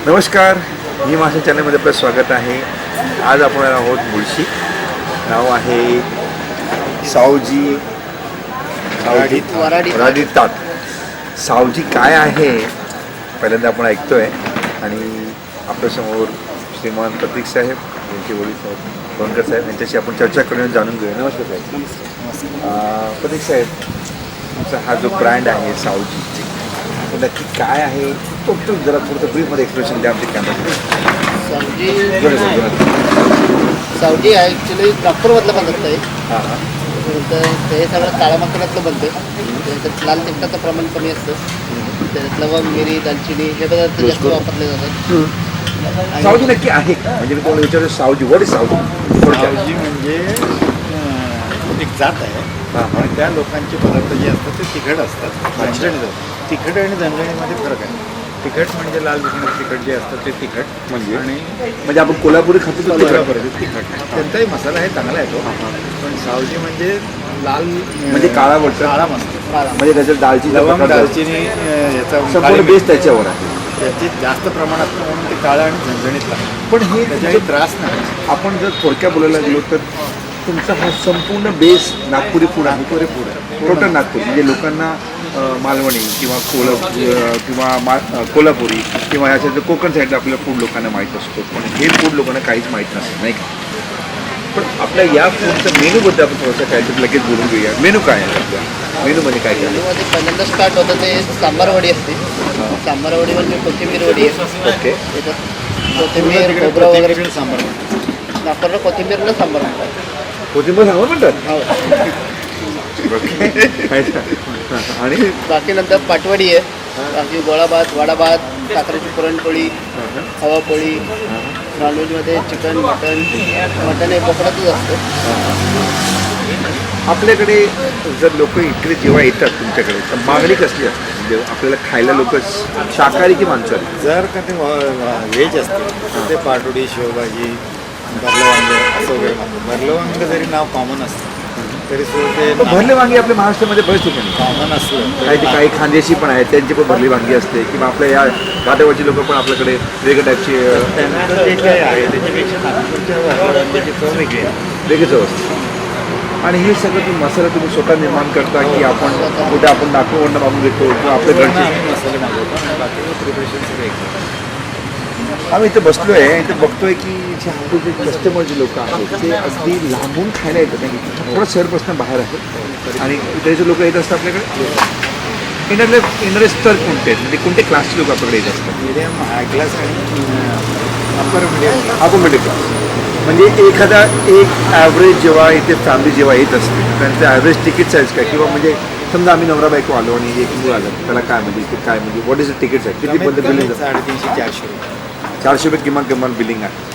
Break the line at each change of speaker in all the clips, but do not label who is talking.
नमस्कार, मी माझ्या चॅनलमध्ये आपलं स्वागत आहे. आज आपण आहोत मुळशी. नाव आहे सावजी वराडी ताट. सावजी काय आहे पहिल्यांदा आपण ऐकतोय. आणि आपल्यासमोर श्रीमान प्रतीक साहेब, यांचे वडील साहेब बनकर साहेब, यांच्याशी आपण चर्चा करून जाणून घेऊया. नमस्कार साहेब. नमस्कार. प्रतीक साहेब, तुमचा हा जो ब्रँड आहे सावजी, नक्की काय आहे तो जरा थोडंसं ब्रीफमध्ये एक्सप्रेशन द्या आमच्या कॅमेरा.
सावजी आहे ॲक्च्युली नागपूरमधलं बनत आहे.
हां हां.
तर ते सगळं काळ्या मसाल्यातलं बनतं. त्याच्यात लाल तिखटाचं प्रमाण कमी असतं. त्याच्यात लवंग, मिरी, दालचिनी हे पदार्थ जास्त वापरले जातात.
सावजी नक्की आहे का? म्हणजे मी तुम्हाला विचारतो, सावजी व्हॉट इज सावजी?
सावजी म्हणजे एक जात आहे आणि त्या लोकांचे पदार्थ जे असतात ते तिखट असतात. झणझणीत. तिखट आणि झणझणीमध्ये फरक आहे. तिखट म्हणजे लाल तिखट तिखट जे असतं ते तिखट
म्हणजे आपण कोल्हापुरी खातो तो
तिखट. त्यांचाही मसाला हे चांगला येतो. पण सावजी म्हणजे लाल
म्हणजे काळा बोलतो.
काळा मसाला
म्हणजे त्याच्यात दालचिनी,
लवंग, दालचिनी याचा
संपूर्ण बेस त्याच्यावर आहे.
त्याची जास्त प्रमाणात म्हणून ते काळं आणि झणझणीत लागतं.
पण हे
त्याच्याही त्रास नाही.
आपण जर थोडक्यात बोलायला गेलो तर तुमचा हा संपूर्ण बेस नागपुरी फूड आहे. टोटल नागपूर म्हणजे लोकांना मालवणी किंवा कोल्हापुरी किंवा याच्या कोकण साईडला आपलं फूड लोकांना माहीत असतो. पण हे फूड लोकांना काहीच माहीत नसतं, नाही का? पण आपल्या या फूडचं मेनूबद्दल आपण थोडंसं काय तर लगेच बोलून घेऊया. मेनू काय आहे आपल्या मेनूमध्ये? काय काय
मेनूमध्ये पहिल्यांदा स्टार्ट होतं ते सांबार वडी असते. सांबार वडी म्हणजे कोथिंबीर वडी आहे.
ओके.
कोथिंबीर, खोबरं वगैरे.
सांबार
नागपूरला कोथिंबीरला सांबार म्हणतात.
कोथिंबीर सांबार म्हणतात.
हो.
आणि
बाकी नंतर पाटवडी आहे. बाकी गोळाभात, वडाभात, साखरेची पुरणपोळी, खवापोळी. नॉनव्हेजमध्ये चिकन, मटन हे कोकणातच असतं.
आपल्याकडे जर लोक इकडे जेव्हा येतात तुमच्याकडे तर मागणी कसली असते? म्हणजे आपल्याला खायला लोक शाकाहारी की मांसाहारी?
जर का ते व्हेज असते तर ते पाटोडी, शेवभाजी, भरलं वांग असं वगैरे मागतं. भरलं वांग जरी नाव कॉमन असतं तरी सुद्धा ते
भरले वांगी आपल्या महाराष्ट्रामध्ये बरेच ठिकाणी
कॉमन असलं
काही खानदेशी पण आहेत, त्यांची पण भरली वांगी असते. किंवा आपल्या या काटेवाची लोक पण आपल्याकडे वेगळ्या टाईपची
त्यांचं जे काही आहे त्याच्यापेक्षा नागपूरच्या वांग्याची चव वेगळी आहे.
वेगळी चव असते. आणि हे सगळं तुम्ही मसाला तुम्ही स्वतः निर्माण करता की आपण कुठे आपण नागपूरवरनं मागून घेतो किंवा आपल्या घरचे?
आम्ही मसाले मागवतो आणि बाकी प्रिपरेशन सगळे एकदम.
आम्ही इथे बसलो आहे, इथे बघतोय की जे आपले जे कस्टमर जे लोक आहेत ते अगदी लांबून खायला येतात. नाही थोडं शहरपासून बाहेर आहे आणि इथे लोक येत असतात आपल्याकडे. येणारे स्तर कोणते आहेत? म्हणजे कोणते क्लासचे लोक आपल्याकडे येत असतात?
मिडियम, हाय क्लास आणि अप्पर मिडियम.
आपण मिडल क्लास. म्हणजे एखादा एक ॲव्हरेज जेव्हा इथे फॅमिली जेव्हा येत असते त्यांचं ॲव्हरेज तिकीट साईज काय? किंवा म्हणजे समजा आम्ही नवरा बायको आलो आणि एक मूळ आलं, त्याला काय म्हणजे इथे काय म्हणजे what is the ticket size? किती पद्धत बिलिंग?
350-400 रुपये.
400 रुपये किमान बिलिंग आहे.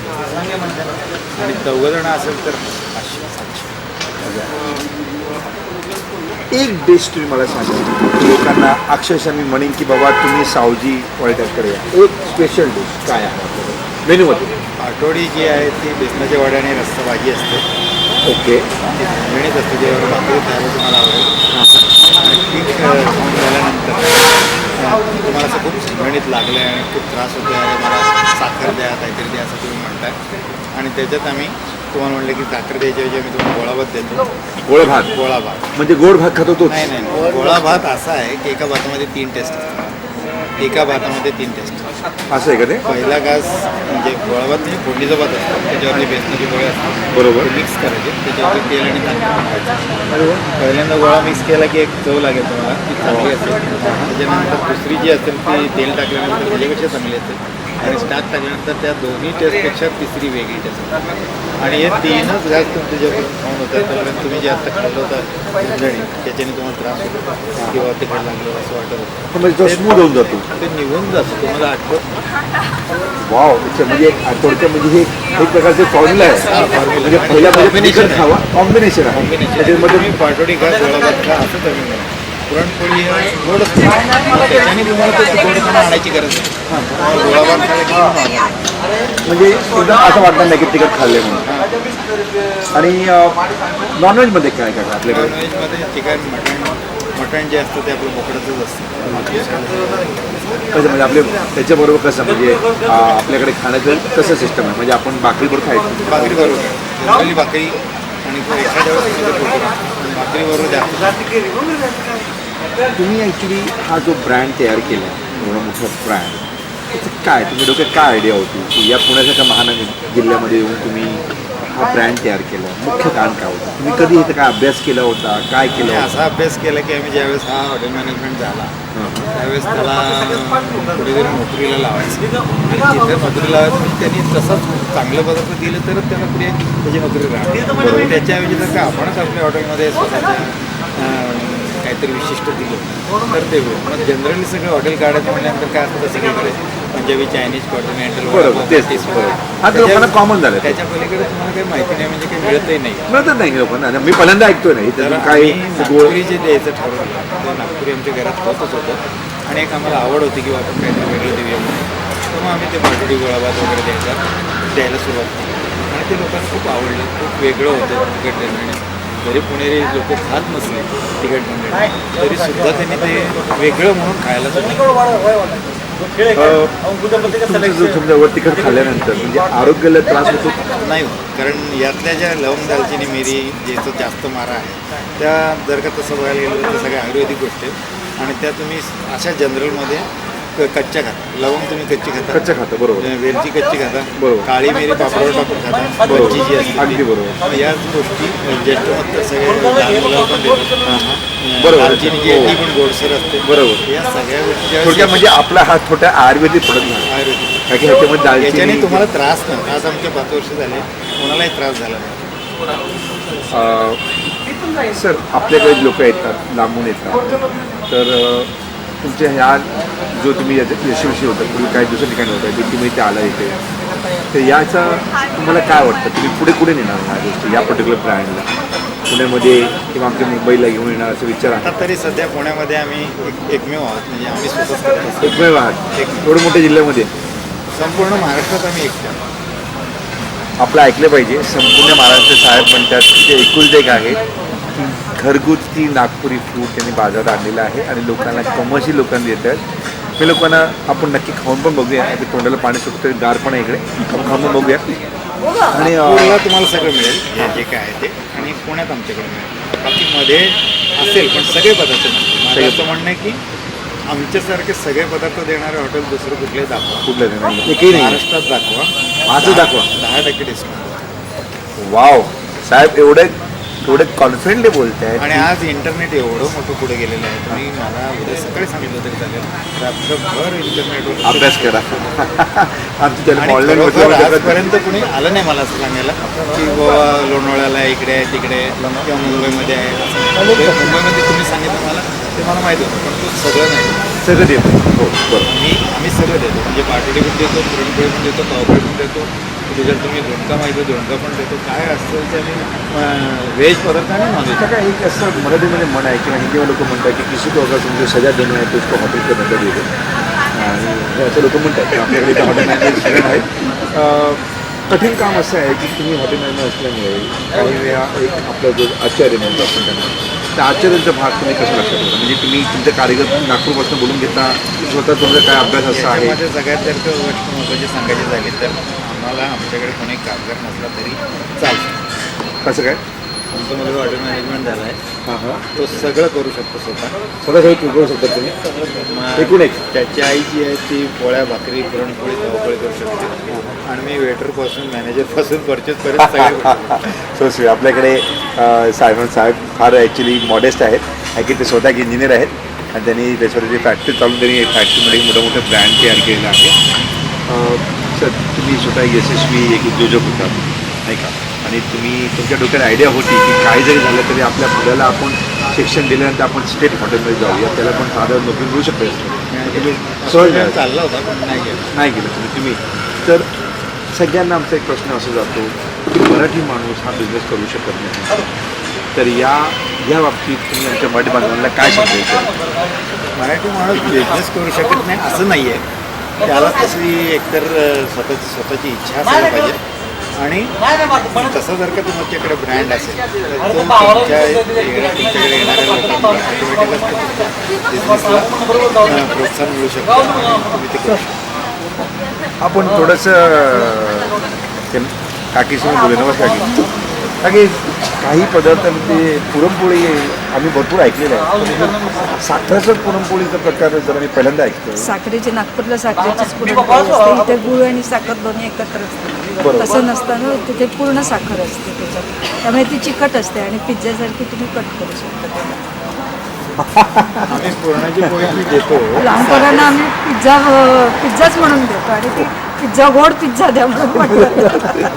आणि 10 जण असेल तर 500-700.
एक डिश तुम्ही मला सांगा लोकांना अक्षरशः मी म्हणेन की बाबा तुम्ही सावजी वड्याकडे या. एक स्पेशल डिश काय आहे मेनूमध्ये?
पाटोडी जी आहे ती बेसनाच्या वड्याने रस्सा भाजी असते.
ओके.
ती झणझणीत असते, जेव्हा भाकरी खायला तुम्हाला आवडेल. आणि ती खाऊन झाल्यानंतर तुम्हाला असं खूप झणझणीत लागलं आहे आणि खूप त्रास होतो आहे, मला साखर द्या काहीतरी द्या असं तुम्ही म्हणताय. आणि त्याच्यात आम्ही तुम्हाला म्हणलं की साखर द्यायच्या ऐवजी आम्ही तुम्हाला गोळा भात देतो.
गोड भात?
गोळा भात
म्हणजे गोड भात खातो तो?
नाही नाही, गोळा भात असा आहे की एका भातामध्ये 3 टेस्ट असतात. एका भातामध्ये 3 टेस्ट
असं आहे का ते?
पहिला घास म्हणजे गोळा भात म्हणजे फोडणीचा भात असतो, त्याच्यावरती बेसनाचे गोळे असतात,
बरोबर.
ते मिक्स करायचे, त्याच्यावरती तेल आणि तांदूळ टाकायचं. पहिल्यांदा गोळा मिक्स केला की एक चव लागेल तुम्हाला, ती चांगली असेल. त्याच्यानंतर दुसरी जी असेल ती तेल टाकल्यानंतर त्याच्यापेक्षा चांगली असेल. आणि स्टार्ट टाकल्यानंतर त्या दोन्ही टेस्टपेक्षा तिसरी वेगळी टेस्ट. आणि हे 3च घास तुमचे जेव्हा खाऊन होतात त्यापर्यंत तुम्ही जे आता खाल्लं होतं झणझणी त्याच्याने तुम्हाला त्रास होतो किंवा तिखट लागलं असं वाटत होतं,
म्हणजे तो स्मूथ होऊन जातो.
ते निघून जातं, तुम्हाला आठवत.
वाव. म्हणजे एक थोडक्यात म्हणजे हे एक प्रकारचे फॉर्म्युला आहे. म्हणजे पहिल्या
Combination
खावा कॉम्बिनेशन आहे. त्याच्यामध्ये
तुम्ही पाटोडी खा, गोळाभात खा, असं कमी नाही. पुरणपोळी गोड असते, त्याच्याने तुम्हाला ते गोडपणा आणायची गरज नाही. गोळाभात खायला की नॉर्मल.
म्हणजे एकदम असं वाटणार नाही की तिखट खाल्ले म्हणून. आणि नॉनव्हेजमध्ये काय काय आपल्याकडे?
नॉनव्हेजमध्ये चिकन मटण जे असतं ते आपलं बोकडाचंच असतं.
कसं म्हणजे आपले त्याच्याबरोबर कसं म्हणजे आपल्याकडे खाण्याचं कसं सिस्टम आहे? म्हणजे आपण भाकरीबरोबर खायचं?
भाकरी बरोबर जनरली भाकरी आणि एखाद्या वेळेस भाकरी बरोबर द्या.
तुम्ही ॲक्च्युली हा जो ब्रँड तयार केला एवढा मोठा ब्रँड, त्याचं काय तुम्ही डोक्यात काय आयडिया होती की या पुण्यासारख्या महानगर जिल्ह्यामध्ये येऊन तुम्ही हा ब्रँड तयार केला? मुख्य कारण काय होतं? तुम्ही कधी इथं काय अभ्यास केला होता? काय केलं होतं?
असा अभ्यास केला की आम्ही ज्यावेळेस हा हॉटेल मॅनेजमेंट झाला त्यावेळेस त्याला कुठेतरी नोकरीला लावायचं. आणि तिथे नोकरी लावायचं म्हणजे त्यांनी तसंच चांगलं पदार्थ दिलं तरच त्यांना पुढे त्याची नोकरी राहते. त्याच्याऐवजी जर का आपणच आपल्या हॉटेलमध्ये स्वतःच्या काहीतरी विशिष्ट दिलं तर ते होईल. पण जनरली सगळं हॉटेल काढायचं म्हटल्यानंतर काय असतं सगळीकडे पंजाबी चायनीज कॉन्टिनेंटल
बरोबर. तेच हा तर लोकांना कॉमन झालं.
त्याच्या पलीकडे तुम्हाला काही माहिती नाही, म्हणजे काही मिळतही नाही.
मिळतच नाही लोकांना. मी पहिल्यांदा ऐकतोय नाही
तर
तर काय
आम्ही नागपुरी जे द्यायचं ठरवलं ते नागपुरी आमच्या घरात होतच होतं. आणि एक आम्हाला आवड होती की आपण काहीतरी वेगळं देऊया म्हणून. तर मग आम्ही ते पाटोडी गोळाभात वगैरे द्यायला सुरुवात केली. आणि ते लोकांना खूप आवडलं. खूप वेगळं होतं तिखट झणझणीत. जरी पुणेरी लोक खात नसले तिखट झणझणीत तरी सुद्धा त्यांनी ते वेगळं म्हणून खायला सुरुवात.
समजा वर तिखट खाल्ल्यानंतर म्हणजे आरोग्याला त्रास होतो?
नाही होत, कारण यातल्या ज्या लवंग दालचिनी मिरी ज्याचं जास्त मारा आहे त्या जर का तसं बघायला गेलं तर सगळ्या आयुर्वेदिक गोष्टी आहेत. आणि त्या तुम्ही अशा जनरलमध्ये कच्च्या खाता. लवंग तुम्ही कच्ची खाता,
कच्च्या खाता, बरोबर.
वेलची कच्ची खाता,
बरोबर.
काळी मिरी पापडावर टाकून खाता,
बरोबर.
कच्ची जी असते
अगदी बरोबर.
मग याच गोष्टी ज्येष्ठ मत सगळे लहान मुलाला पण देतात.
बरोबर.
दालचिनी जी आहे ती पण गोडसर असते.
बरोबर.
या सगळ्या गोष्टी
थोडक्यात म्हणजे आपला हा छोटा आयुर्वेदिक प्रोडक्ट आहे.
आयुर्वेदिक
कारण की ह्याच्यामध्ये
याच्याने
दालचिनी
तुम्हाला त्रास नाही. आज आमचे 5 वर्ष झाले, कोणालाही त्रास झाला नाही.
सर आपल्याकडे लोक येतात लांबून येतात तर तुमच्या ह्या जो तुम्ही यशस्वी होता पूर्वी काही दुसऱ्या ठिकाणी होता ते तुम्ही इथे आला इथे तर याचा तुम्हाला काय वाटतं? तुम्ही पुढे कुठे नेणार ह्या गोष्टी या पर्टिक्युलर ब्रँडला? पुण्यामध्ये किंवा आमच्या मुंबईला घेऊन येणार असं विचार आहे?
आता तरी सध्या पुण्यामध्ये आम्ही एकमेव आहोत, म्हणजे आम्ही स्वतःच करत असतो.
एकमेव आहात एवढ्या मोठ्या जिल्ह्यामध्ये?
संपूर्ण महाराष्ट्रात आम्ही एकटे.
आपलं ऐकलं पाहिजे. संपूर्ण महाराष्ट्र साहेब म्हणतात की ते एकुलते एक आहे की घरगुती नागपुरी फूड त्यांनी बाजारात आणलेलं आहे आणि लोकांना कमर्शियल लोकांना देतात. हे लोकांना आपण नक्की खाऊन पण बघूया. ते तोंडाला पाणी सुटतं, गार पण आहे इकडे, आपण खाऊन पण बघूया. आणि
नागपूरला तुम्हाला सगळं मिळेल हे जे काय आहे ते, आणि पुण्यात आमच्याकडे मिळेल. बाकी मध्ये असेल पण सगळे पदार्थ नाही. माझं असं म्हणणं आहे की आमच्यासारखे सगळे पदार्थ देणारे हॉटेल दुसरं कुठले दाखवा.
कुठलं नाही एकही नाही.
महाराष्ट्रात दाखवा.
माझं दाखवा.
10% डिस्काउंट.
वाव साहेब एवढे कॉन्फिडेंटली बोलत आहेत.
आणि आज इंटरनेट एवढं मोठं पुढे गेलेलं आहे. तुम्ही मला उद्या सकाळी सांगितलं तरी चालेल, रात्रभर इंटरनेटवर
अभ्यास करा. आमची त्याला
आणि
ऑनलाईन
खरोखर आजपर्यंत कुणी आलं नाही मला असं सांगायला की बाबा लोणावळ्याला इकडे आहे तिकडे आहे किंवा मुंबईमध्ये आहे. मुंबईमध्ये तुम्ही सांगितलं मला ते मला माहीत होतं, पण तो सगळं नाही.
सगळं देतो. हो बरोबर.
आम्ही सगळं देतो, म्हणजे पाटोडी पण देतो, पुरणपोळी पण देतो, पावभाजी पण देतो, की जर तुम्ही झुणका माहिती झुणका पण देतो काय असतं ते आम्ही व्हेज पदार्थ आणि नॉनव्हेज
आता काय एक असं मराठीमध्ये म्हण आहे किंवा हिंदीमध्ये लोक म्हणतात की किसी को अगर तुमको सजा देना है तो उसको हॉटेल के नंतर दे दो आणि हे असं लोक म्हणतात की आपल्याकडे इथे हॉटेल मॅनेजमेंट स्टुडंट आहेत. कठीण काम असं आहे की तुम्ही हॉटेल मॅनेजमेंट असल्यामुळे काही वेळा एक आपला जो आचार्य म्हणतो आपण त्यांना त्या आचार्यांचा भाग तुम्ही कसं लक्षात ठेवता म्हणजे तुम्ही तुमच्या कारिगर नागपूरपासून बोलून घेता स्वतः तुमचा काय अभ्यास असा आहे.
त्याच्यामध्ये सगळ्यात जर का गोष्ट महत्त्वाची सांगायची झाली तर आम्हाला आमच्याकडे कोणी कामगार नसला तरी चालतं.
कसं काय
आमचं मुलगा हॉटेल मॅनेजमेंट झाला आहे,
हां हां
तो सगळं करू शकतो स्वतः.
स्वतः सगळं करू शकता तुम्ही एकूण एक.
त्याची आई जी आहे ती पोळ्या भाकरी पुरणपोळी तवापोळी करू शकते आणि मी वेटरपासून मॅनेजरपासून परचेसपर्यंत सगळे
सो आपल्याकडे साहेब फार ॲक्च्युली मॉडेस्ट आहेत की ते स्वतः एक इंजिनियर आहेत आणि त्यांनी त्याच्यावरची फॅक्टरी चालून त्यांनी फॅक्टरीमध्ये मोठं मोठं ब्रँड तयार केलेलं आहे. सर तुम्ही स्वतः यशस्वी एक उद्योजक होता नाही का आणि तुम्ही तुमच्या डोक्यात आयडिया होती की काही जरी झालं तरी आपल्या मुलाला आपण शिक्षण दिल्यानंतर आपण स्टेट हॉटेलमध्ये जाऊया त्याला पण साधारण नोकरी मिळू शकते तुम्ही सहज
चालला होता पण नाही गेलं
तुम्ही तर सगळ्यांना आमचा एक प्रश्न असा जातो की मराठी माणूस हा बिझनेस करू शकत नाही तर या बाबतीत तुम्ही आमच्या मराठी बांधवांना काय सांगायचं.
मराठी माणूस बिझनेस करू शकत नाही असं नाही आहे, त्याला तशी एकतर स्वतःची इच्छा असायला पाहिजे आणि तसं जर का तुमच्याकडे ब्रँड असेल तर तो तुमच्याकडे येणाऱ्या लोकांना ऑटोमॅटिकच बिझनेसला प्रोत्साहन मिळू शकतो आणि तुम्ही ते करू शकता.
आपण थोडंसं काकीसमोर बोलू नमस्कार काकी काही पदार्थांमध्ये पुरणपोळी आम्ही भरपूर ऐकलेलं आहे. साखरेचं पुरणपोळीचा प्रकार जरा मी पहिल्यांदा ऐकतो.
साखरेची नागपूरला साखरेचीच पुरणपोळी असते, इथे गुळ आणि साखर दोन्ही एकत्र असते. तसं नसताना तिथे पूर्ण साखर असते त्याच्यात, त्यामुळे ती चिकट असते आणि पिझ्झासारखी तुम्ही कट करू शकता त्याला.
आम्ही पुरणाची पोळी आम्ही देतो.
लहानपणांना आम्ही पिझ्झाच म्हणून देतो आणि ती पिझ्झा गोड पिझ्झा द्या म्हणून म्हणतो.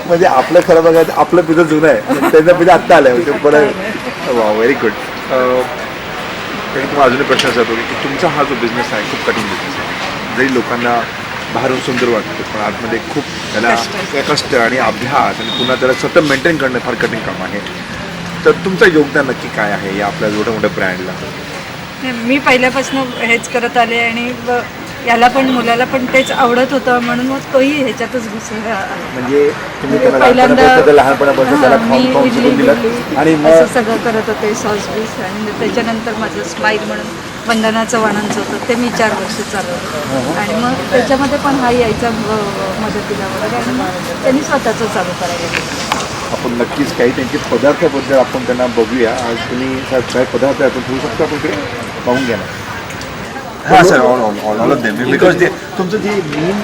म्हणजे आपलं खरं बघायचं आपलं पिझ्झा जुनं आहे त्यांचा पिझ्झा आत्ता आलाय म्हणजे बरं. वा व्हेरी गुड. तुम्हाला अजून एक प्रश्न असा होतो की तुमचा हा जो बिझनेस आहे खूप कठीण बिझनेस आहे. जरी लोकांना बाहेरून सुंदर वाटतं पण आतमध्ये खूप त्याला कष्ट आणि अभ्यास आणि पुन्हा त्याला सतत मेंटेन करणं फार कठीण काम आहे. तर तुमचं योगदान नक्की काय आहे या आपल्या मोठ्या मोठ्या ब्रँडला.
मी पहिल्यापासून हेच करत आले आणि याला पण मुलाला पण तेच आवडत होतं म्हणून मग तोही ह्याच्यातच घुसला.
म्हणजे तुम्ही त्याला
पहिल्यांदा
लहानपणापासून त्याला
मी
खाऊन
इडली
शिकून दिलं
बिडली
आणि
असं
मग
सगळं करत होते सॉस बीस आणि त्याच्यानंतर माझं स्माईल म्हणून वंदनाचं वाणांचं होतं ते मी 4 वर्ष चालवलं आणि मग त्याच्यामध्ये पण हा यायचा मदतीला वगैरे आणि मग त्यांनी स्वतःचं चालू करायला घेतलं.
आपण नक्कीच काही त्यांचे पदार्थाबद्दल आपण त्यांना बघूया. आज तुम्ही काही पदार्थ आपण ठेवू शकतो आपण इकडे पाहून घ्या ना. हां sir all of them because ते तुमचं जे मेन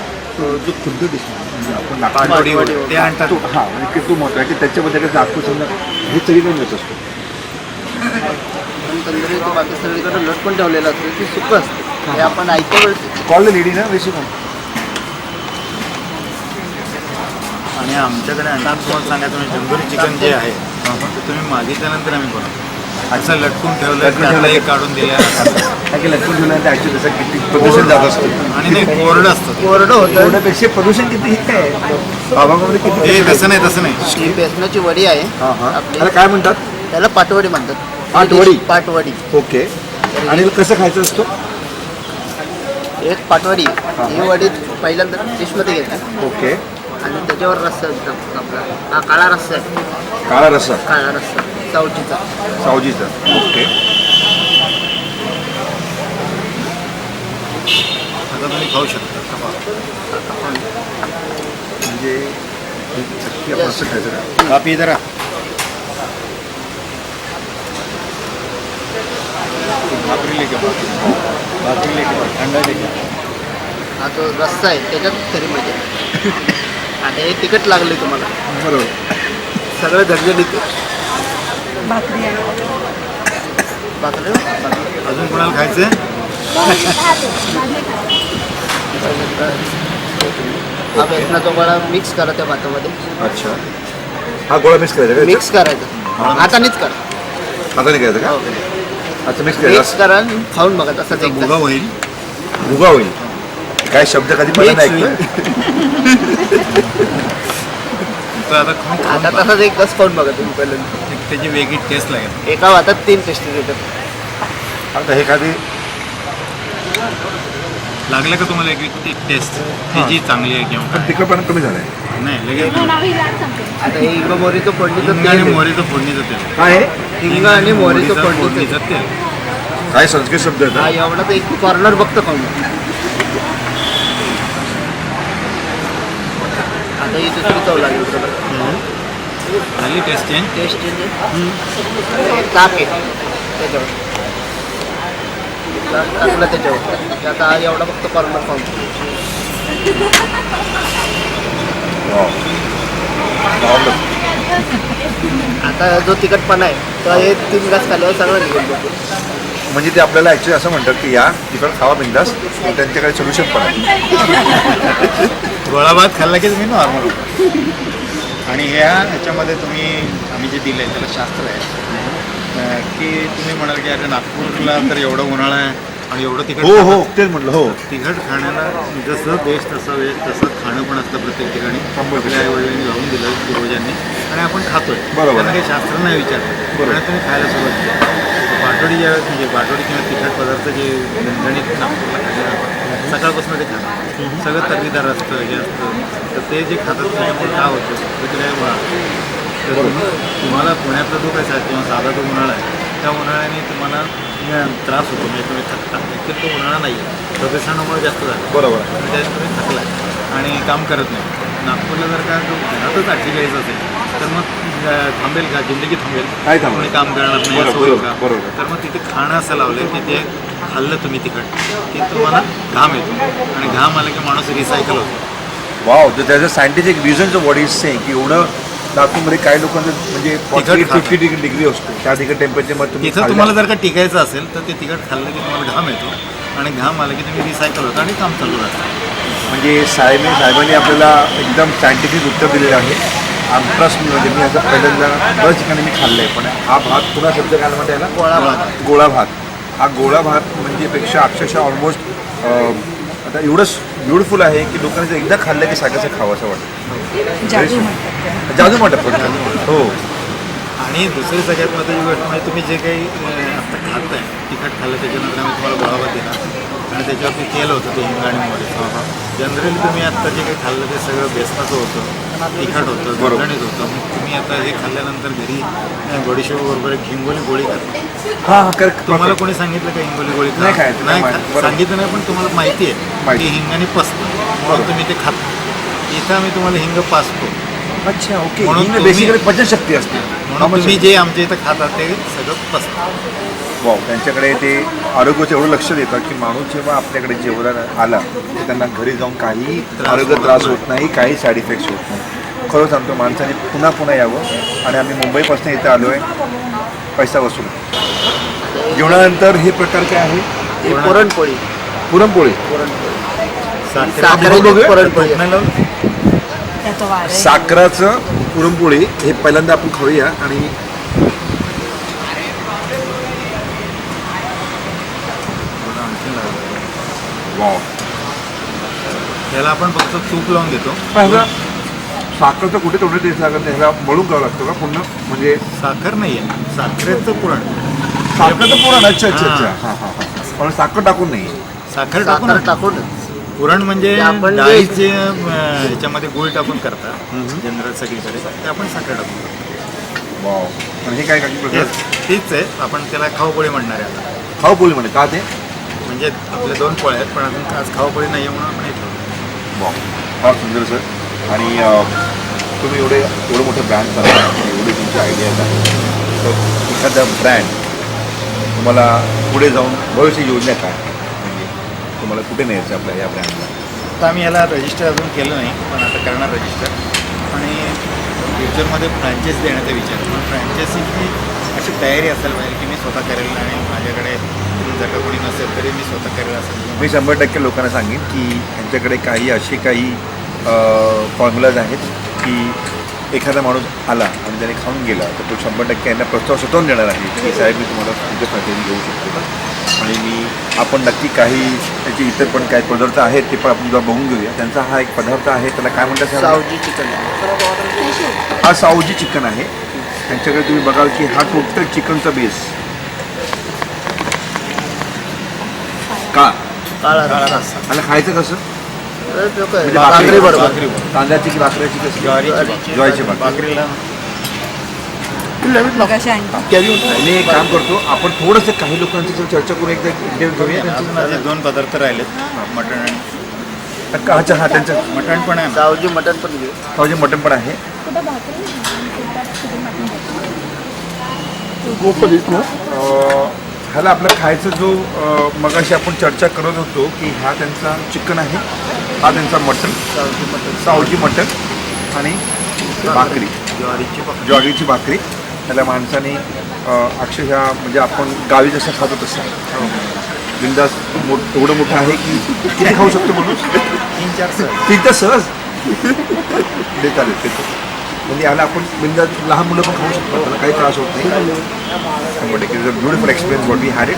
जो खुद्द डिश म्हणजे आपण नागपूर
ते आणतात.
हां म्हणजे किती महत्त्व आहे की त्याच्यामध्ये नागपूर समजा हे चवीला मिळत असतो.
तंदुरी बाकी सगळीकडे लट पण ठेवलेलं असतं ती सुकं असते हे आपण ऐकतो वेळेस
कॉल द लेडी ना रेसिपी.
आणि आमच्याकडे आणखी तुम्हाला सांगायचं म्हणजे तंदुरी चिकन जे आहे ते तुम्ही मागितल्यानंतर आम्ही बनवतो. असं लटकून ठेवलं त्याला एक काढून दिल्या
की लटकून ठेवल्यानंतर ॲक्च्युली त्याचं किती प्रदूषण जात असतं
आणि नाही कोरडं असतं ते.
कोरडं होतं.
एवढ्यापेक्षा प्रदूषण किती हे काय भागामध्ये किती
ते तसं नाही
ही बेसनाची वडी आहे
हां हां
आपली.
त्याला काय म्हणतात.
त्याला पाटवडी म्हणतात.
पाटवडी?
पाटवडी
ओके. आणि कसं खायचं असतो.
एक पाटवडी ही वडी पहिल्यांदा डिशमध्ये घेतात
ओके.
आणि त्याच्यावर रस्सा आपला हा काळा रस्सा आहे.
काळा रस्सा
काळा रस्सा सावजीचा.
सावजीचा. ओके.
आता तुम्ही खाऊ शकता.
म्हणजे नक्की आपण असं खायचं का.
कापी जरा भाकरी लेके थंड लेके.
हा जो रस्सा आहे त्याच्यात खरी मजा आहे. आता हे तिखट लागले तुम्हाला
बरोबर.
सगळं झगझगीत
भाकरी आहे.
भाकरी
अजून कोणाला खायचं.
हा बेसनाचा गोळा मिक्स करा त्या भातामध्ये.
अच्छा हा गोळा मिक्स करायचा का.
मिक्स करायचं हातानेच करा.
हाताने करायचं का. अच्छा मिक्स
मिक्स
करायचं.
करा आणि खाऊन बघा तसंच
भुगा
एकदा.
होईल.
भुगा होईल. काय शब्द कधी पहिल्यांदा ऐकतोय.
तर आता खाऊन
आता तसाच एक कस खाऊन बघा तुम्ही पहिल्यांदा.
त्याची वेगळी टेस्ट लागेल.
एका भातात 3 टेस्टी येतात.
आता हे एखादी
लागलं का तुम्हाला एक टेस्ट त्याची चांगली आहे किंवा
पण तिखटपणा कमी झालाय.
नाही लगेच
आता हे हिंग मोहरीचं फोडणीचं
हिंग आणि
तेल आहे.
मोहरीचं फोडणीचं तेल.
काय आहे?
हिंग आणि मोहरीचं फोडणीचं तेल.
तेल.
काय संस्कृत शब्द
हा
येतात.
एवढा तर एक कॉर्नर बघतो खाऊन. आता ही दुसरी चव लागेल तुला.
झाली टेस्ट चेंज.
टेस्ट ताक आहे त्याच्यावर. ताक टाकलं त्याच्यावर. आता हा एवढा फक्त कॉर्नर खाऊन. आता जो तिखटपणा आहे तो हे 3 घास खाल्ल्यावर सगळं निघून जातो.
म्हणजे ते आपल्याला ॲक्च्युली असं म्हणतात की या तिखट खावा बिंदास, त्यांच्याकडे सोल्युशन पण आहे.
गोळा भात खाल्ला की तुम्ही नॉर्मल. आणि ह्याच्यामध्ये तुम्ही आम्ही जे दिलं आहे त्याला शास्त्र आहे की तुम्ही म्हणाल की अरे नागपूरला तर एवढं उन्हाळा आहे आणि एवढं तिखट
हो हो तेच म्हटलं. हो
तिखट खाण्याला जसं देश तसं वेळ तसं खाणं पण असतं प्रत्येक ठिकाणी. आपल्या आईवडिलांनी लावून दिलं पूर्वजांनी आणि आपण खातोय.
बरोबर.
त्यांना काही शास्त्र नाही विचारलं आणि तुम्ही खायला सुरुवात केली. पाटोडी ज्यावेळेस म्हणजे पाटोडी किंवा तिखट पदार्थ जे झणझणीत नागपूरला खाल्ले जातात सकाळपासून ते खातात. सगळं तर्रीदार असतं हे असतं. तर ते जे खातात त्याच्यामुळे काय होतं तर ते तर तुम्हाला पुण्यातला जो काही किंवा साधा जो उन्हाळा आहे त्या उन्हाळ्याने तुम्हाला त्रास होतो. म्हणजे तुम्ही थकता. तर तो उन्हाळा नाही आहे प्रदूषणामुळे जास्त झालं.
बरोबर.
त्याच्यात तुम्ही थकला आणि काम करत नाही. नागपूरला जर का तो घरातच 48 असेल तर मग थांबेल का जिंदगी थांबेल.
काय थांबेल?
कोणी काम करणार नाही
बरोबर,
असं होईल का?
बरोबर.
तर मग तिथे खाणं असं लावलं की ते खाल्लं तुम्ही तिखट की तुम्हाला घाम येतो आणि घाम आला की माणूस रिसायकल होतो.
वाव, तर त्याचं सायंटिफिक रिझनचं व्हॉट इज सेइंग की एवढं नागपूरमध्ये काही लोकांचं म्हणजे 40-50 डिग्री असतो त्या ठिकाणी टेम्परेचरमध्ये तुम्ही
तिथं तुम्हाला जर का टिकायचं असेल तर ते तिखट खाल्लं की तुम्हाला घाम येतो आणि घाम आला की तुम्ही रिसायकल होतं आणि काम चालू राहतं.
म्हणजे साहेबांनी आपल्याला एकदम सायंटिफिक उत्तर दिलेलं आहे. ट्रस्ट मी म्हणजे मी असं पहिल्यांदा बऱ्याच ठिकाणी मी खाल्लं आहे. पण हा भात पुन्हा शब्द काय म्हणता याला
गोळा भात.
गोळा भात. हा गोळा भात म्हणजे पेक्षा अक्षरशः ऑलमोस्ट आता एवढंच ब्युटिफुल आहे की लोकांनी जर एकदा खाल्लं की सारखं खावं असं वाटतं.
जादू म्हणतात त्याला.
जादू म्हणतात थोडक्यात. हो
आणि दुसरी सगळ्यात महत्त्वाची गोष्ट म्हणजे तुम्ही जे काही आता खाताय तिखट खाल्लं त्याच्यानंतर आम्ही तुम्हाला गोळा भात दिला आणि त्याच्यावरती तेल होतं ते हिंग आणि मोहरी. जनरली तुम्ही आत्ता जे काही खाल्लं ते सगळं बेसनाचं होतं तिखट होतं झणझणीत होतं. मग तुम्ही आता हे खाल्ल्यानंतर घरी बडीशेप बरोबर एक हिंगोली गोळी करता.
हां हां करेक्ट.
तुम्हाला कोणी सांगितलं का हिंगोली गोळी
नाही खायचं, नाही माहिती. बरोबर.
सांगितलं नाही पण तुम्हाला माहिती आहे की हिंगाने पसतं म्हणून तुम्ही ते खाता. इथं आम्ही तुम्हाला हिंग पासतो
अच्छा ओके.
म्हणून
हिंग
तुम्ही-
बेसिकली पचनशक्ती असते.
म्हणून तुम्ही जे आमच्या इथं खाता ते सगळं पसतं.
वाव, त्यांच्याकडे ते आरोग्याचं एवढं लक्ष देतात की माणूस जेव्हा आपल्याकडे जेवणाला आला तर त्यांना घरी जाऊन काही आरोग्य त्रास होत नाही, काही साईड इफेक्ट्स होत नाही. खरं सांगतो माणसाने पुन्हा पुन्हा यावं. आणि आम्ही मुंबईपासून इथं आलो आहे पैसा वसूल. जेवणानंतर हे प्रकार काय आहे?
ही पुरणपोळी.
पुरणपोळी.
साखरेची पुरणपोळी.
त्याचा वार आहे.
साखराचं पुरणपोळी हे पहिल्यांदा आपण खाऊया. आणि वाव,
त्याला आपण फक्त तूप लावून घेतो.
ह्याला साखरचं कुठे तेवढं टेस्ट लागत नाही. ह्याला मळून करावं लागतं का पुन्हा? म्हणजे
साखर नाही आहे साखरेचं पुरण.
साखरचं पुरण. अच्छा अच्छा अच्छा. हां हां हां. पण साखर टाकून नाही.
साखर
साखर
टाकून
टाकून
पुरण म्हणजे
ते आपण जे-
डाळीचे ह्याच्यामध्ये गुळ टाकून करतात जनरल सगळीकडे. ते आपण साखर टाकून करतो.
वाव. पण हे काय काय प्रकार?
तीच आहे. आपण त्याला खाऊपोळी म्हणणार आहे आता.
खाऊपोळी म्हणजे का ते?
म्हणजे आपल्या 2 पोळ्या आहेत पण अजून आज खाऊपोळी नाही आहे म्हणून आपण हे ठेवतो.
वाव, फार सुंदर सर. आणि तुम्ही एवढं मोठं ब्रँड करता, एवढी तुमची आयडियाज आहे. तर एखादा ब्रँड तुम्हाला पुढे जाऊन भविष्य योजना काय म्हणजे तुम्हाला कुठे न्यायचं आपल्या या ब्रँडला?
आता आम्ही याला रजिस्टर अजून केलं नाही पण आता करणार रजिस्टर. आणि फ्युचरमध्ये फ्रँचायझी देण्याचा विचार. पण फ्रँचायझीची अशी तयारी असायला पाहिजे की मी स्वतः करेल आणि माझ्याकडे जर का कोणी नसेल तरी मी स्वतः करेल असं.
मी 100% लोकांना सांगेन की यांच्याकडे काही असे काही फॉर्म्युलाज आहेत की एखादा माणूस आला आणि त्याने खाऊन गेला तर तो 100% यांना प्रस्ताव स्वतःहून देणार आहे की साहेब मी तुम्हाला तुमच्या फायद्याने घेऊ शकतो का आणि आपण नक्की काही त्याचे इतर पण काही पदार्थ आहेत ते पण आपण जेव्हा बघून घेऊया. त्यांचा हा एक पदार्थ आहे त्याला काय म्हणतात साहेब?
सावजी चिकन.
हा सावजी चिकन आहे. त्यांच्याकडे तुम्ही बघाल की हा टोटल चिकनचा बेस
काळा रस्सा.
आणि खायचं कसं? म्हणजे
भाकरी बरोबर.
तांदळाची की भाकऱ्याची कशी? ज्वारीची भाकरी.
भाकरीला
मगाशी आणतो.
मी एक काम करतो आपण थोडंसं काही लोकांची चर्चा करून एकदा इंटरव्ह्यू घेऊया.
अजून माझे 2 पदार्थ राहिलेत, मटण आणि
अच्छा हा त्यांचं
मटण पण आहे.
सावजी मटन पण घेऊ.
सावजी मटण पण आहे. ह्याला आपलं खायचं जो मगाशी आपण चर्चा करत होतो की हा त्यांचा चिकन आहे, हा त्यांचा मटण, सावजी मटण आणि भाकरी, ज्वारीची भाकरी. त्याला माणसाने अक्षरशः म्हणजे आपण गावी जसं खातो तसं बिंदास एवढं मोठं आहे की किती खाऊ शकतो म्हणून
3-4
तर सहज ते चालेल ते म्हणजे याला आपण बिंदास लहान मुलं पण खाऊ शकतो, त्याला काही त्रास होत नाही. It is a beautiful experience what we had it.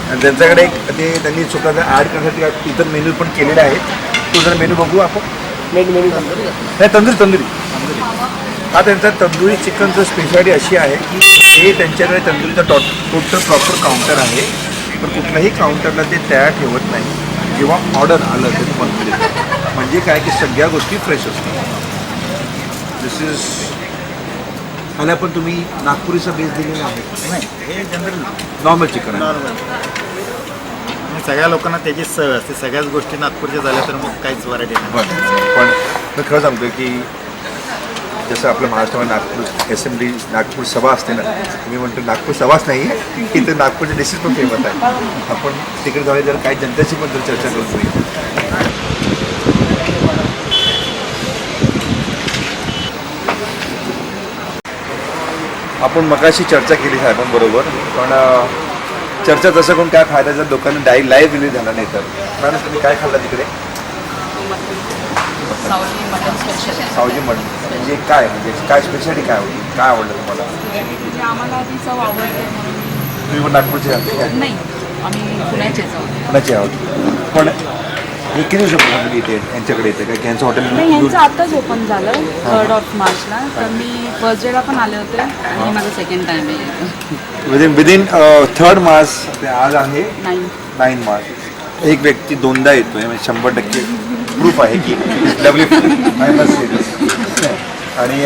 आणि त्यांच्याकडे एक ते त्यांनी स्वतःचा ॲड करण्यासाठी इतर मेन्यू पण केलेले आहेत. तो जरा मेन्यू बघू आपण.
मेनू
नाही तंदुरी हा त्यांचा तंदुरी चिकनचं स्पेशालिटी अशी आहे की हे त्यांच्याकडे तंदुरीचा टोटल प्रॉपर काउंटर आहे. पण कुठल्याही काउंटरला ते तयार ठेवत नाही. जेव्हा ऑर्डर आलं ते तुम्हाला म्हणजे काय की सगळ्या गोष्टी फ्रेश असतात. दिस इज ह्याला पण तुम्ही नागपुरीचा बेस दिलेला आहे.
नाही, हे जनरल
नॉर्मल चिकन आहे.
सगळ्या लोकांना त्याची सवय असते. सगळ्याच गोष्टी नागपूरच्या झाल्या तर मग काहीच व्हरायटी नाही.
पण मी खरं सांगतो की जसं आपलं महाराष्ट्रामध्ये नागपूर SMD नागपूर सभा असते ना, मी म्हणतो नागपूर सभाच नाही आहे, इथं नागपूरचे डिशेस पण फेमस आहे. आपण तिकडे जाऊया जर काही जनतेची पण जर चर्चा करून घेऊया. आपण मगाशी चर्चा केली साहेबांबरोबर, पण चर्चा तसं करून काय फायदा जर लोकांना लाईव्ह रिलीज झाला नाही तर. मॅडम तुम्ही काय खाल्ला तिकडे? सावजी मटण म्हणजे काय, म्हणजे काय स्पेशालिटी काय होती, काय आवडलं तुम्हाला?
म्हणजे आम्हाला ती चव आवडते म्हणून.
तुम्ही पण नागपूरचे आहात काय?
नाही, आम्ही पुण्याचेच आहोत.
कोणाची आवडली? पण हे किती दिवसापासून इथे यांच्याकडे येते काय की यांचं
नाही,
हॉटेल
ह्यांचं आत्ताच ओपन झालं 3rd ऑफ मार्चला. तर मी फर्स्ट डेला पण आले होते आणि हे माझं सेकंड टाईम आहे.
विदिन 3rd मार्च ते आज आहे
9.
9 मार्च. एक व्यक्ती 2दा येतोय म्हणजे 100% प्रूफ आहे की लवली आय मस्ट से दिस. आणि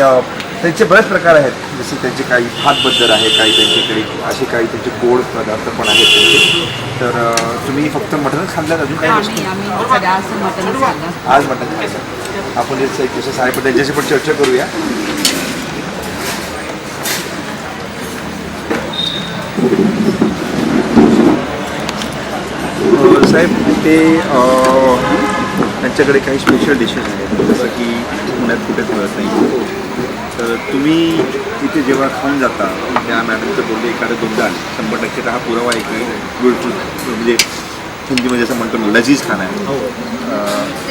त्यांचे बरेच प्रकार आहेत, जसे त्यांचे काही भातबद्दल आहे, काही त्यांच्याकडे असे काही त्यांचे गोड पदार्थ पण आहेत त्यांचे. तर तुम्ही फक्त मटणच खाल्ल्यात, अजून काही गोष्टी?
आम्ही जास्त मटनच खाल्लं.
आज मटण खायचं. आपण जसं साहेब त्यांच्याशी पण चर्चा करूया. साहेब ते त्यांच्याकडे काही स्पेशल डिशेस आहेत जसं की पुण्यात कुठेच मिळत नाही. तर तुम्ही इथे जेव्हा खाऊन जाता त्या मॅडमचं बोलले एखादं 2दा आले 100% हा पुरावा आहे की ब्युटिफुल म्हणजे हिंदीमध्ये असं म्हणतो ना लजीज खाणं आहे.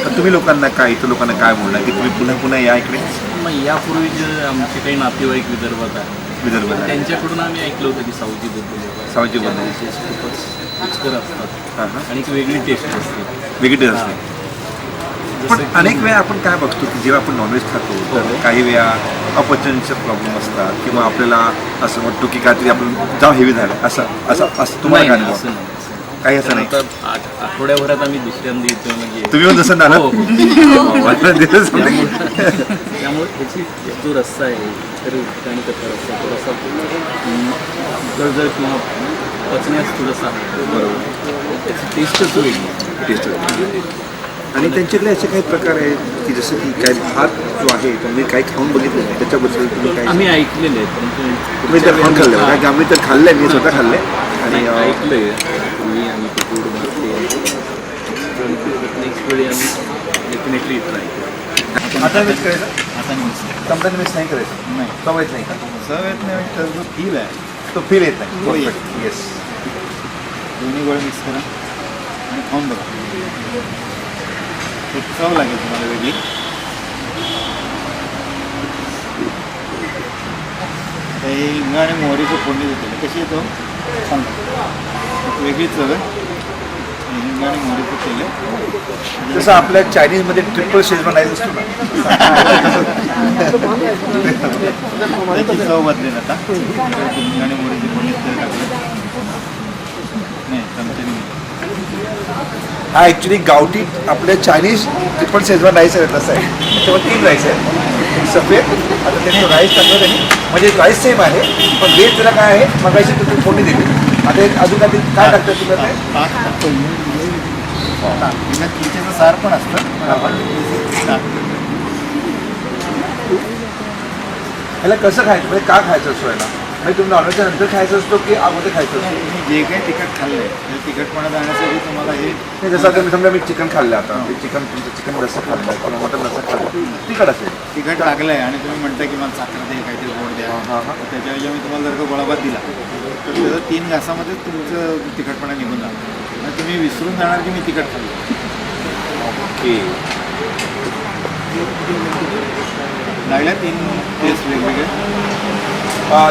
तर तुम्ही लोकांना काय इथं लोकांना काय बोलणार की तुम्ही पुन्हा पुन्हा या इकडे?
मग यापूर्वी जे आमचे काही नातेवाईक विदर्भात आहे
विदर्भात
त्यांच्याकडून आम्ही ऐकलं होतं की सावजीबद्दल
सावजीबद्दल
डिशेस खूपच रुचकर असतात
हां हां
आणि एक वेगळी टेस्ट असते.
वेगळी टेस्ट असते. पण अनेक वेळा आपण काय बघतो की जेव्हा आपण नॉनव्हेज खातो तर काही वेळा अपचनचे प्रॉब्लेम असतात किंवा आपल्याला असं वाटतो की काहीतरी आपण जाम हेवी झालं असं तुम्हाला काय
नाही,
अनुभव?
असं नाही.
काही असं नाही.
आता आठवड्याभरात आम्ही दुसऱ्यांदा येतो म्हणजे
तुम्ही पण तसं ना
हो, हो.
त्यामुळे
त्याची जो रस्सा आहे तर ठिकाणी त्याचा रस्सा थोडासा जळजळ किंवा पचण्यास थोडासा बरोबर त्याची टेस्टच वेगळी.
टेस्ट आणि त्यांच्याकडे असे काही प्रकार आहेत की जसं की काय भात जो आहे तो मी काही खाऊन बघितलं नाही त्याच्याबद्दल तुम्ही काय
आम्ही ऐकलेले आहे परंतु
तुम्ही तर खाऊन खाल्लं कारण की आम्ही तर खाल्लंय, मी स्वतः खाल्लंय आणि
ऐकलंय तुम्ही आम्ही ते गोड भात नेक्स्ट वेळी आम्ही डेफिनेटली ट्राय करू.
आता मिस करायचं
आता नाही
समजा मिस नाही करायचं
नाही
चव येत नाही का?
चव येत नाही म्हणजे त्याचा जो फील आहे
तो फील येत नाही.
तो येत.
येस
दोन्ही गोळे मिक्स करा आणि खाऊन बघा. एक चव लागेल तुम्हाला वेगळी. हे हिंग आणि मोहरीचं फोडणी देते. कशी येतो छान वेगळी चव आहे. हिंग आणि मोहरीचं तेल आहे.
जसं आपल्या चायनीजमध्ये ट्रिपल शेजवान राईस असतो ना,
त्याची चव बदलेल आता. हिंग आणि मोहरीची फोडणी तेल टाकलं नाही चमच्याने.
हा ॲक्च्युली गावठी आपल्या चायनीज ट्रिपल शेजवान राईस आहे तसं आहे. त्याच्यावर 3 राईस आहे. एक सफेद, आता त्यांनी राईस टाकलं त्यांनी, म्हणजे राईस सेम आहे पण वेज त्याला काय आहे मगाशी तुम्ही फोडणी दिली. आता एक अजून काय टाकतं तुला ते
ताक टाकतो. त्याच्यात किचेचं सार पण असतं. आपण
ह्याला कसं खायचं म्हणजे का खायचं असतो याला, म्हणजे तुम्ही नॉनव्हेजच्या नंतर खायचं असतो की अगोदर खायचं असतो?
जे काही तिखट खाल्लंय ते तिखटपणा जाण्यासाठी तुम्हाला हे
नाही जसं आता मी समजा मी चिकन खाल्लं, आता ते चिकन तुमचं चिकन रस्सा खाल्लं किंवा मटन रस्सा खाल्लं तिखट असेल.
तिखट लागलंय आणि तुम्ही म्हणताय की मला साखर दे काहीतरी गोड द्या. तर त्याच्याऐवजी मी तुम्हाला जर का गोळाबाद दिला तर त्याचं 3 घासामध्ये तुमचं तिखटपणा निघून जाणार आणि तुम्ही विसरून जाणार की मी तिखट खाल्लं.
ओके.
लागल्या 3 टेस्ट वेगवेगळे.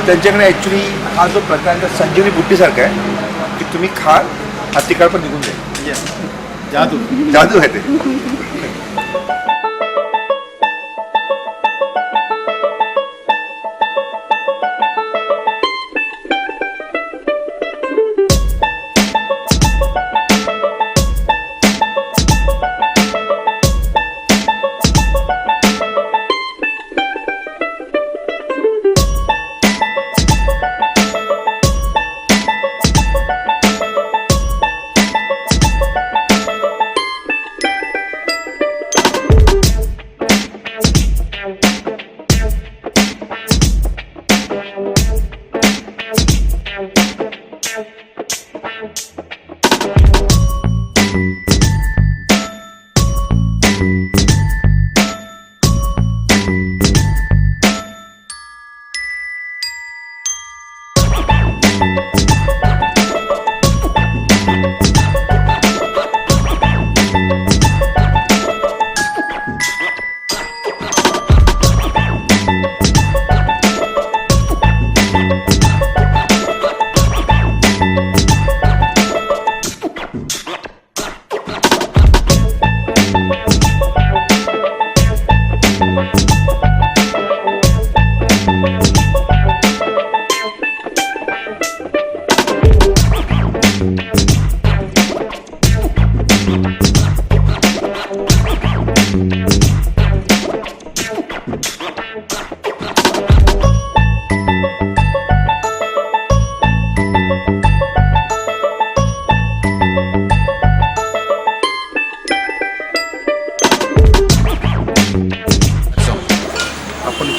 त्यांच्याकडे ॲक्च्युली हा जो प्रकार आहे संजीवनी बुट्टीसारखा आहे की तुम्ही खाल हा तिखट पण निघून जाईल.
येस जादू.
जादू आहे ते.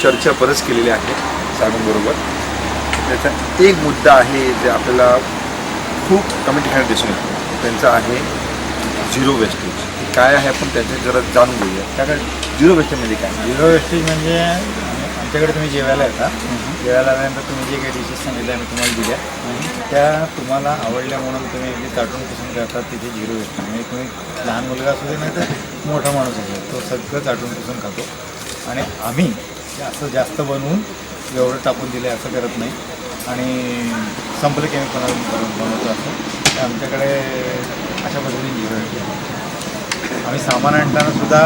चर्चा बरंच केलेली आहे साहेबांबरोबर. त्याचा एक मुद्दा आहे जे आपल्याला खूप कमी ठिकाणी दिसून येतो, त्यांचा आहे झिरो वेस्टेज. काय आहे आपण त्याचे जरा जाणून घेऊया. कारण झिरो वेस्टेज म्हणजे काय?
झिरो वेस्टेज म्हणजे आमच्याकडे तुम्ही जेवायला येता, जेवायला आल्यानंतर तुम्ही जे काही डिशेस सांगितल्या आम्ही तुम्हाला दिल्या त्या तुम्हाला आवडल्या म्हणून तुम्ही अगदी ताटून पुसून करतात. तिथे झिरो वेस्टेज म्हणजे तुम्ही लहान मुलगा असू दे नाही तर मोठा माणूस असू दे तो सगळं ताटून पुसून खातो. आणि आम्ही असं जास्त बनवून एवढं टाकून दिले असं करत नाही आणि संपलं केमिकल बनवतो असं. तर आमच्याकडे अशा पद्धतीने झिरो वेस्टेज. आम्ही सामान आणताना सुद्धा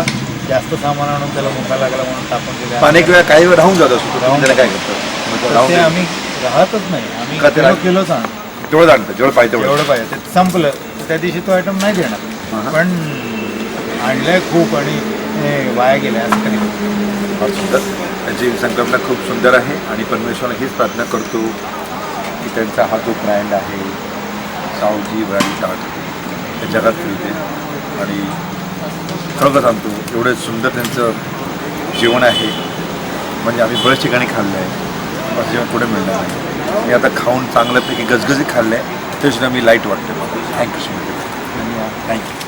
जास्त सामान आणून त्याला मुका लागला म्हणून टाकून दिले.
अनेक वेळा काही वेळ राहून जात असतो, राहून त्याला काय करतो
ते आम्ही राहतच नाही. आम्ही
का त्याला-
किलोच आणतो
तेवढं जाणतं जेवढं पाहिजे तेवढं.
जेवढं पाहिजे ते संपलं तर त्या दिवशी तो आयटम नाही देणार. पण आणलंय खूप आणि वाया गेलं असं कधी नाही.
फार सुंदर. त्यांची संकल्पना खूप सुंदर आहे आणि परमेश्वराला हीच प्रार्थना करतो की त्यांचा हा जो ब्रँड आहे सावजी ब्रँड टाक त्या जगात फिरते. आणि खरोखर सांगतो एवढं सुंदर त्यांचं जेवण आहे म्हणजे आम्ही बऱ्याच ठिकाणी खाल्लं आहे, असं जेवण पुढे मिळणार आहे. मी आता खाऊन चांगल्यापैकी गजगजीत खाल्लं आहे, तरीसुद्धा मी लाईट वाटते मला. Thank you so much.
धन्यवाद.
थँक्यू.